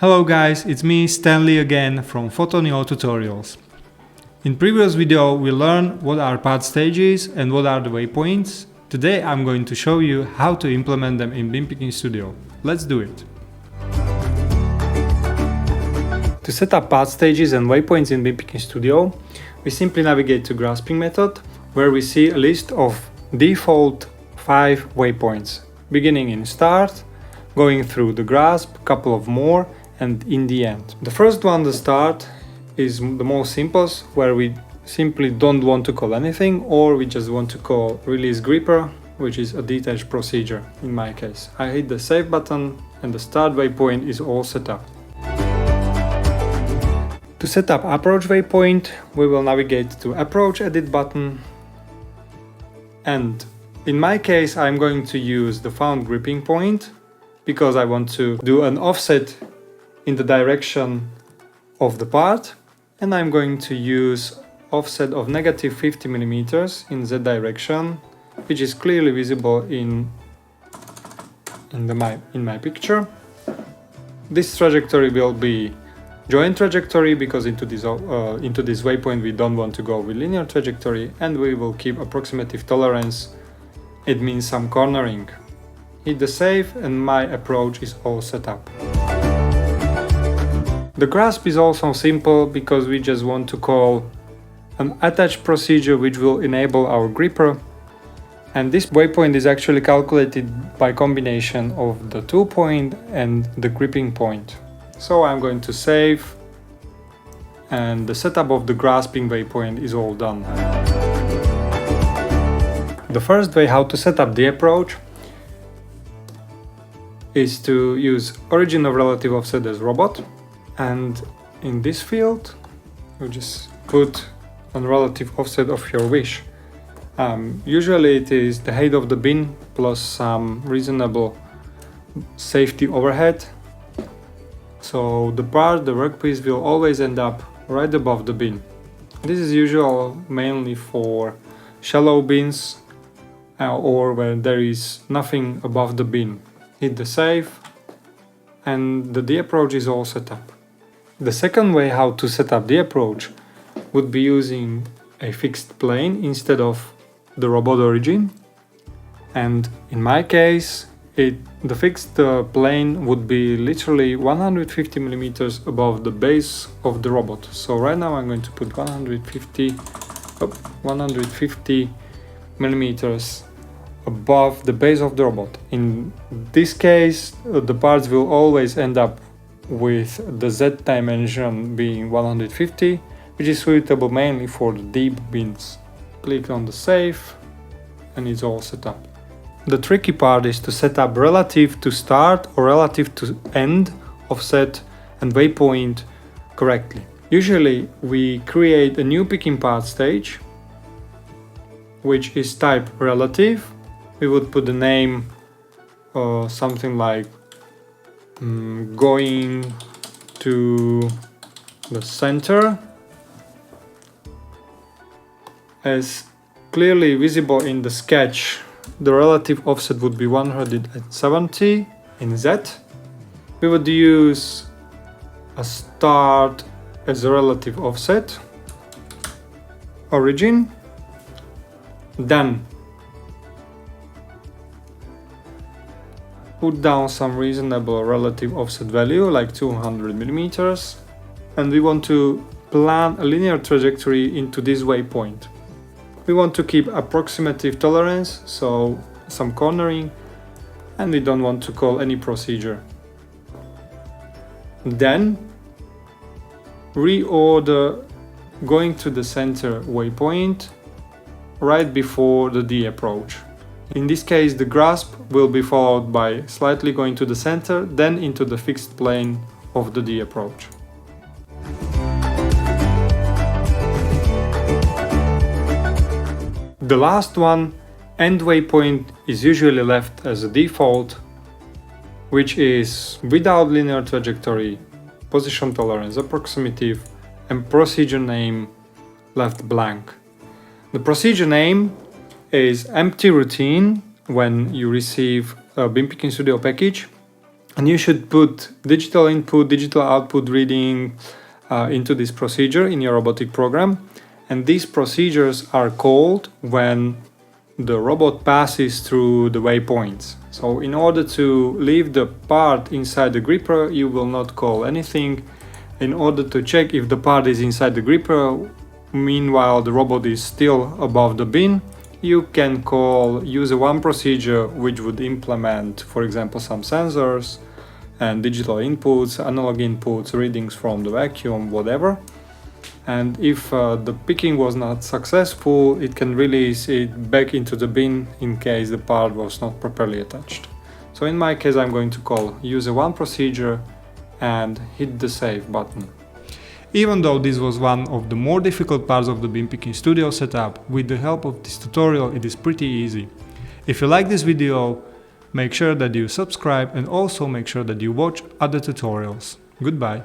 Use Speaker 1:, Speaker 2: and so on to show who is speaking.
Speaker 1: Hello guys, it's me Stanley again from Photoneo tutorials. In previous video we learned what are path stages and what are the waypoints. Today I'm going to show you how to implement them in BeamPicking Studio. Let's do it. To set up path stages and waypoints in BeamPicking Studio, we simply navigate to Grasping method, where we see a list of default 5 waypoints, beginning in start, going through the grasp, a couple of more, and in the end. The first one, the start, is the most simplest, where we simply don't want to call anything, or we just want to call release gripper, which is a detached procedure in my case. I hit the save button and the start waypoint is all set up. To set up approach waypoint, we will navigate to approach edit button, and in my case I'm going to use the found gripping point because I want to do an offset in the direction of the part, and I'm going to use offset of negative 50 millimeters in Z direction, which is clearly visible in my picture. This trajectory will be joint trajectory because into this waypoint we don't want to go with linear trajectory, and we will keep approximative tolerance. It means some cornering. Hit the save and my approach is all set up. The grasp is also simple because we just want to call an attach procedure which will enable our gripper, and this waypoint is actually calculated by combination of the tool point and the gripping point. So I'm going to save, and the setup of the grasping waypoint is all done. The first way how to set up the approach is to use origin of relative offset as robot, and in this field you just put a relative offset of your wish. Usually it is the height of the bin plus some reasonable safety overhead, so the workpiece will always end up right above the bin. This is usual mainly for shallow bins or where there is nothing above the bin. Hit the save and the approach is all set up. The second way how to set up the approach would be using a fixed plane instead of the robot origin, and in my case the fixed plane would be literally 150 millimeters above the base of the robot. So right now I'm going to put 150 millimeters above the base of the robot. In this case the parts will always end up with the Z dimension being 150, which is suitable mainly for the deep bins. Click on the save and it's all set up. The tricky part is to set up relative to start or relative to end offset and waypoint correctly. Usually we create a new picking path stage which is type relative. We would put the name something like going to the center. As clearly visible in the sketch, the relative offset would be 170 in Z. We would use a start as a relative offset, origin, then put down some reasonable relative offset value like 200 millimeters, and we want to plan a linear trajectory into this waypoint. We want to keep approximative tolerance, so some cornering, and we don't want to call any procedure. Then reorder going to the center waypoint right before the D approach. In this case the grasp will be followed by slightly going to the center, then into the fixed plane of the D approach. The last one, end waypoint, is usually left as a default, which is without linear trajectory, position tolerance approximative, and procedure name left blank. The procedure name is empty routine when you receive a BeamPicking Studio package, And you should put digital input, digital output reading into this procedure in your robotic program. And these procedures are called when the robot passes through the waypoints. So in order to leave the part inside the gripper, you will not call anything. In order to check if the part is inside the gripper, meanwhile the robot is still above the bin, you can call user1 procedure, which would implement, for example, some sensors and digital inputs, analog inputs, readings from the vacuum, whatever. And if the picking was not successful, it can release it back into the bin in case the part was not properly attached. So in my case, I'm going to call user1 procedure and hit the save button. Even though this was one of the more difficult parts of the bin picking studio setup, with the help of this tutorial it is pretty easy. If you like this video, make sure that you subscribe and also make sure that you watch other tutorials. Goodbye!